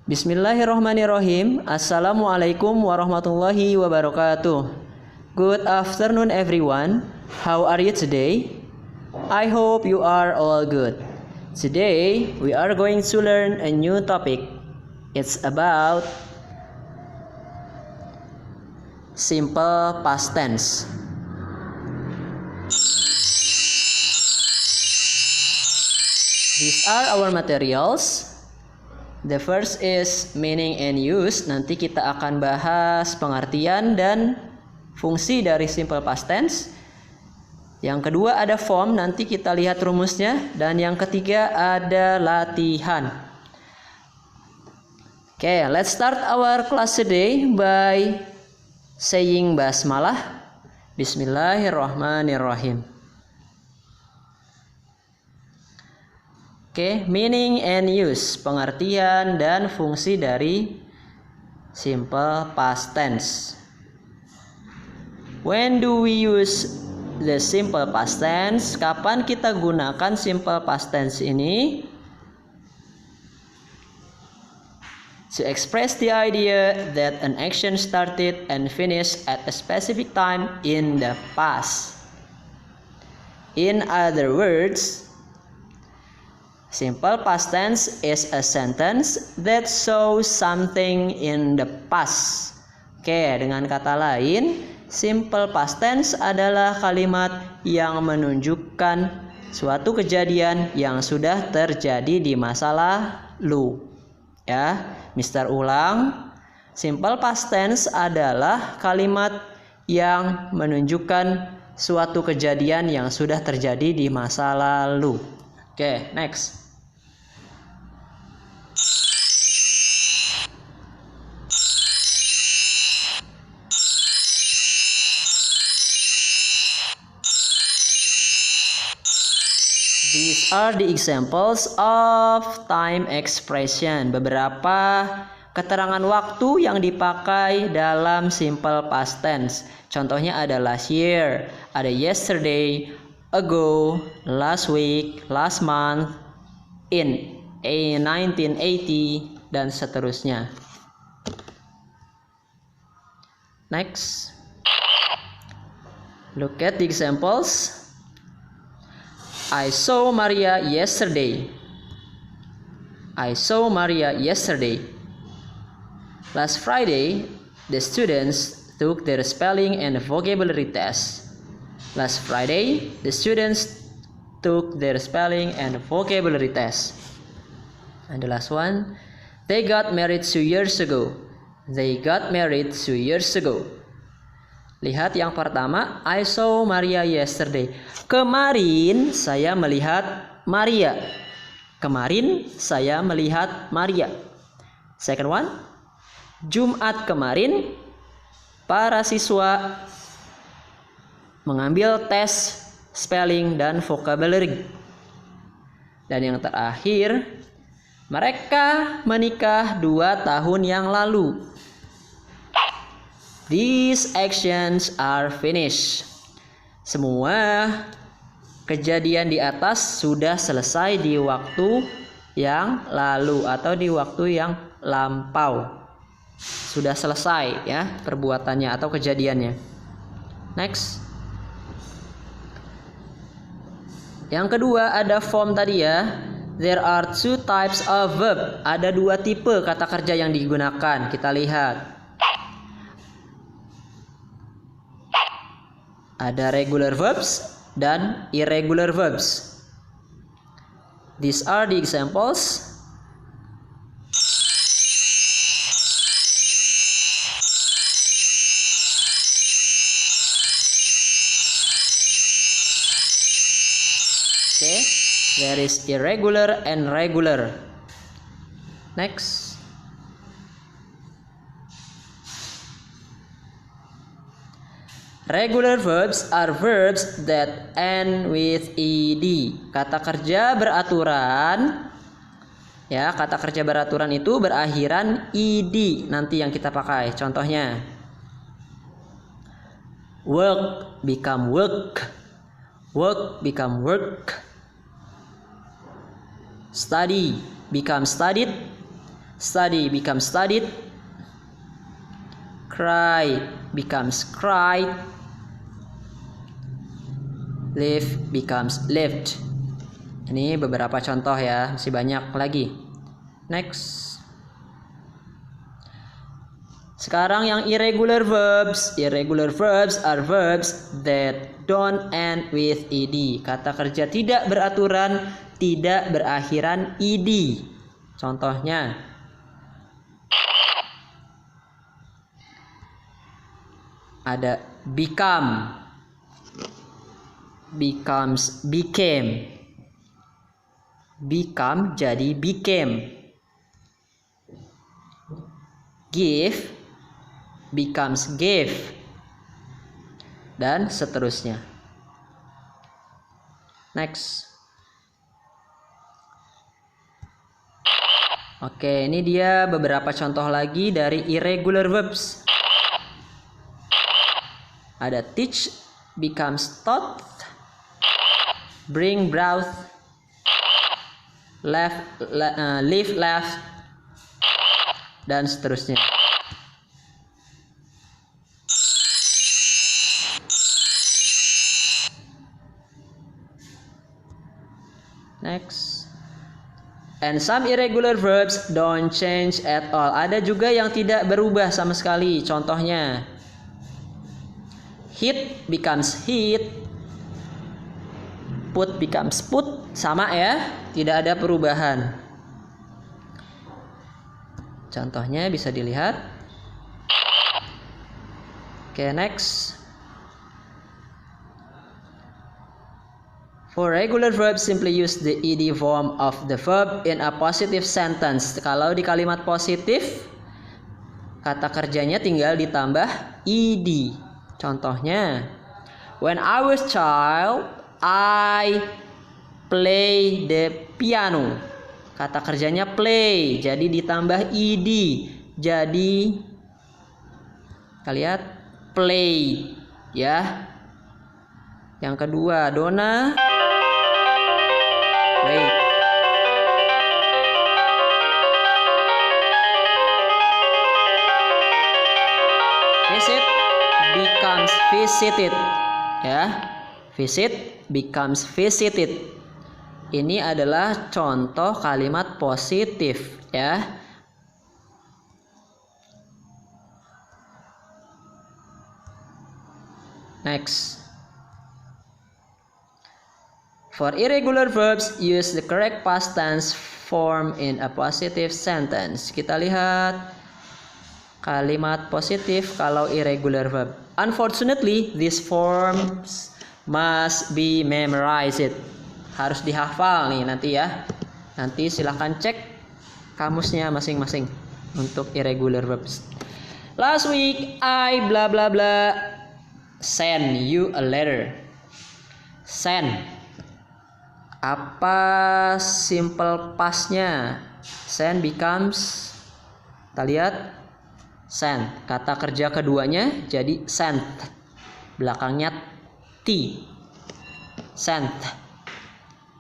Bismillahirrahmanirrahim. Assalamualaikum warahmatullahi wabarakatuh. Good afternoon everyone. How are you today? I hope you are all good. Today we are going to learn a new topic. It's about simple past tense. These are our materials. The first is meaning and use. Nanti kita akan bahas pengertian dan fungsi dari simple past tense. Yang kedua ada form, nanti kita lihat rumusnya. Dan yang ketiga ada latihan. Okay, let's start our class today by saying basmalah. Bismillahirrahmanirrahim. Oke, meaning and use, pengertian dan fungsi dari simple past tense. When do we use the simple past tense? Kapan kita gunakan simple past tense ini? To express the idea that an action started and finished at a specific time in the past. In other words, simple past tense is a sentence that shows something in the past. Oke, dengan kata lain, simple past tense adalah kalimat yang menunjukkan suatu kejadian yang sudah terjadi di masa lalu. Ya, Mister ulang. Simple past tense adalah kalimat yang menunjukkan suatu kejadian yang sudah terjadi di masa lalu. Oke, next. These are the examples of time expression. Beberapa keterangan waktu yang dipakai dalam simple past tense. Contohnya ada last year, ada yesterday, ago, last week, last month, in 1980, dan seterusnya. Next. Look at the examples. I saw Maria yesterday. I saw Maria yesterday. Last Friday, the students took their spelling and vocabulary test. Last Friday, the students took their spelling and vocabulary test. And the last one, they got married 2 years ago. They got married 2 years ago. Lihat yang pertama, I saw Maria yesterday. Kemarin saya melihat Maria. Kemarin saya melihat Maria. Second one, Jumat kemarin para siswa mengambil tes spelling dan vocabulary. Dan yang terakhir, mereka menikah 2 tahun yang lalu. These actions are finished. Semua kejadian di atas sudah selesai di waktu yang lalu atau di waktu yang lampau. Sudah selesai ya perbuatannya atau kejadiannya. Next. Yang kedua ada form tadi ya. There are 2 types of verb. Ada 2 tipe kata kerja yang digunakan. Kita lihat. Ada regular verbs dan irregular verbs. These are the examples. Okay, there is irregular and regular. Next. Regular verbs are verbs that end with ed. Kata kerja beraturan. Ya, kata kerja beraturan itu berakhiran ed nanti yang kita pakai. Contohnya, work become work. Work become work. Study become studied. Study becomes studied. Cry becomes cried. Live becomes lived. Ini beberapa contoh ya, masih banyak lagi. Next. Sekarang yang irregular verbs. Irregular verbs are verbs that don't end with ed. Kata kerja tidak beraturan, tidak berakhiran ed. Contohnya, ada become, becomes, became. Become jadi became. Give becomes gave. Dan seterusnya. Next. Oke, ini dia beberapa contoh lagi dari irregular verbs. Ada teach becomes taught. Bring brought. Live left. Dan seterusnya. Next. And some irregular verbs don't change at all. Ada juga yang tidak berubah sama sekali. Contohnya, hit becomes hit. Put becomes put. Sama ya, tidak ada perubahan. Contohnya bisa dilihat. Oke, next. For regular verbs, simply use the ed form of the verb in a positive sentence. Kalau di kalimat positif, kata kerjanya tinggal ditambah ed. Contohnya, when I was child, I play the piano. Kata kerjanya play, jadi ditambah ed. Jadi, kita lihat play, ya. Yang kedua, Donna. Wait. Visit becomes visited, ya. Visit becomes visited. Ini adalah contoh kalimat positif, ya. Next. For irregular verbs, use the correct past tense form in a positive sentence. Kita lihat kalimat positif kalau irregular verb. Unfortunately, these forms must be memorized. Harus dihafal nih nanti ya. Nanti silahkan cek kamusnya masing-masing untuk irregular verbs. Last week, I blah blah blah send you a letter. Send. Apa simple pastnya? Send becomes, kita lihat, send. Kata kerja keduanya jadi sent. Belakangnya t. Sent.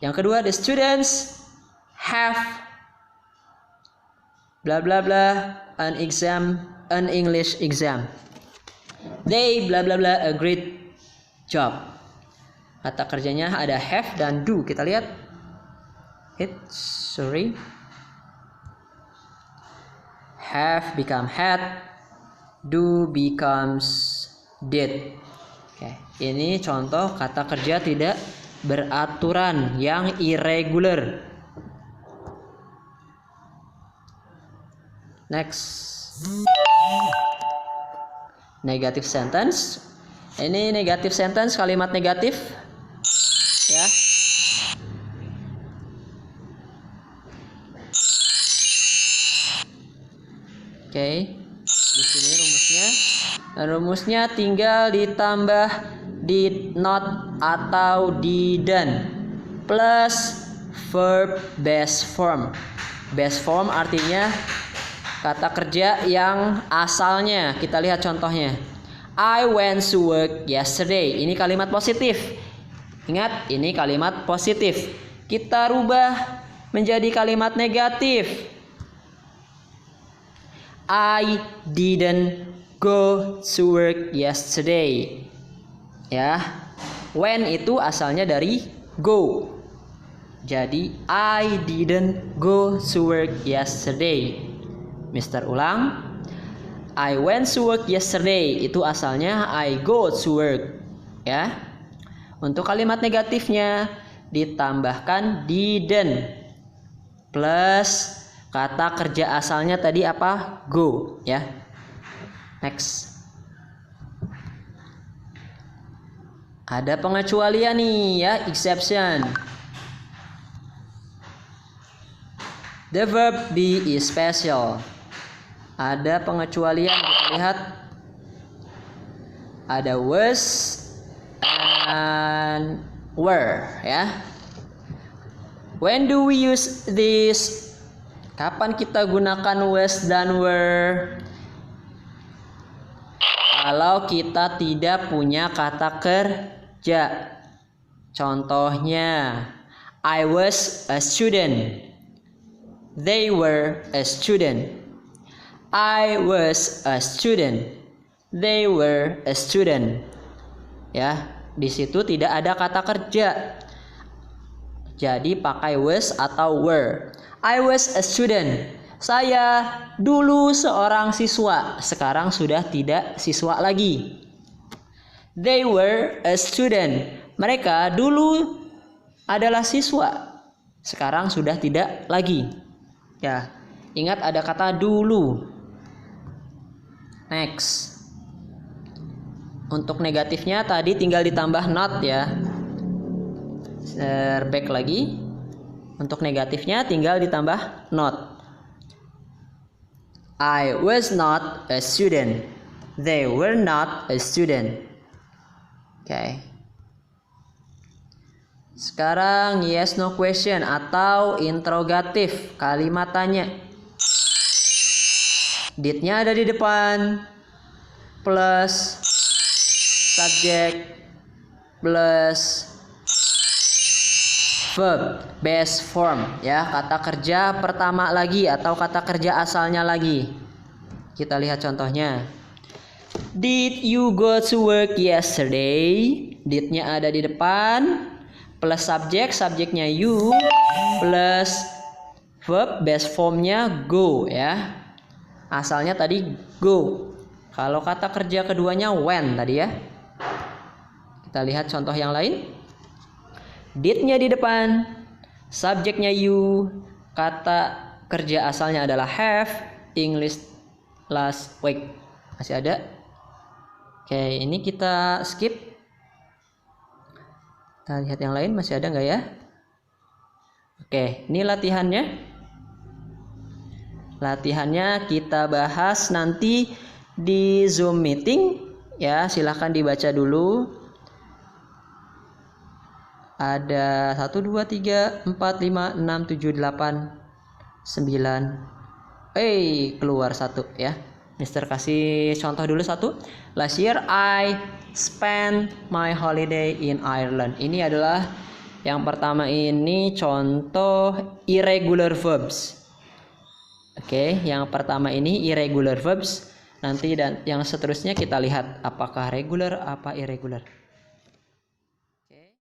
Yang kedua, the students have blah blah blah an English exam. They blah blah blah a great job. Kata kerjanya ada have dan do. Kita lihat. Have become had. Do becomes did. Oke, ini contoh kata kerja tidak beraturan yang irregular. Next. Negative sentence. Ini negative sentence, kalimat negatif. Ya. Oke. Di sini rumusnya. Rumusnya tinggal ditambah did not atau didn't plus verb base form. Base form artinya kata kerja yang asalnya. Kita lihat contohnya. I went to work yesterday. Ini kalimat positif. Ingat, ini kalimat positif. Kita rubah menjadi kalimat negatif. I didn't go to work yesterday. Ya, when itu asalnya dari go. Jadi I didn't go to work yesterday. Mister ulang. I went to work yesterday. Itu asalnya I go to work. Ya. Untuk kalimat negatifnya ditambahkan didn't plus kata kerja asalnya tadi apa? Go, ya. Next. Ada pengecualian nih ya, exception. The verb be is special. Ada pengecualian, kita lihat. Ada was and were, ya. When do we use this? Kapan kita gunakan was dan were? Kalau kita tidak punya kata kerja. Contohnya, I was a student. They were a student. I was a student. They were a student. Ya, di situ tidak ada kata kerja. Jadi pakai was atau were. I was a student. Saya dulu seorang siswa. Sekarang sudah tidak siswa lagi. They were a student. Mereka dulu adalah siswa. Sekarang sudah tidak lagi. Ya, ingat ada kata dulu. Next. Untuk negatifnya tadi tinggal ditambah not ya. Back lagi. Untuk negatifnya tinggal ditambah not. I was not a student. They were not a student. Oke. Sekarang yes no question atau interrogatif, kalimat tanya. Did-nya ada di depan plus subject plus verb base form ya, kata kerja pertama lagi atau kata kerja asalnya lagi. Kita lihat contohnya. Did you go to work yesterday? Did-nya ada di depan plus subject, subjeknya you plus verb base formnya go ya. Asalnya tadi go. Kalau kata kerja keduanya when tadi ya. Kita lihat contoh yang lain. Did-nya di depan, subjeknya you, kata kerja asalnya adalah have, English last week. Masih ada? Oke, ini kita skip. Kita lihat yang lain, masih ada nggak ya? Oke, ini latihannya. Latihannya kita bahas nanti di Zoom meeting ya, silahkan dibaca dulu. Ada 1, 2, 3, 4, 5, 6, 7, 8, 9. Keluar 1 ya. Mister kasih contoh dulu 1. Last year I spent my holiday in Ireland. Ini adalah yang pertama, ini contoh irregular verbs. Oke, yang pertama ini irregular verbs. Nanti dan yang seterusnya kita lihat apakah regular apa irregular.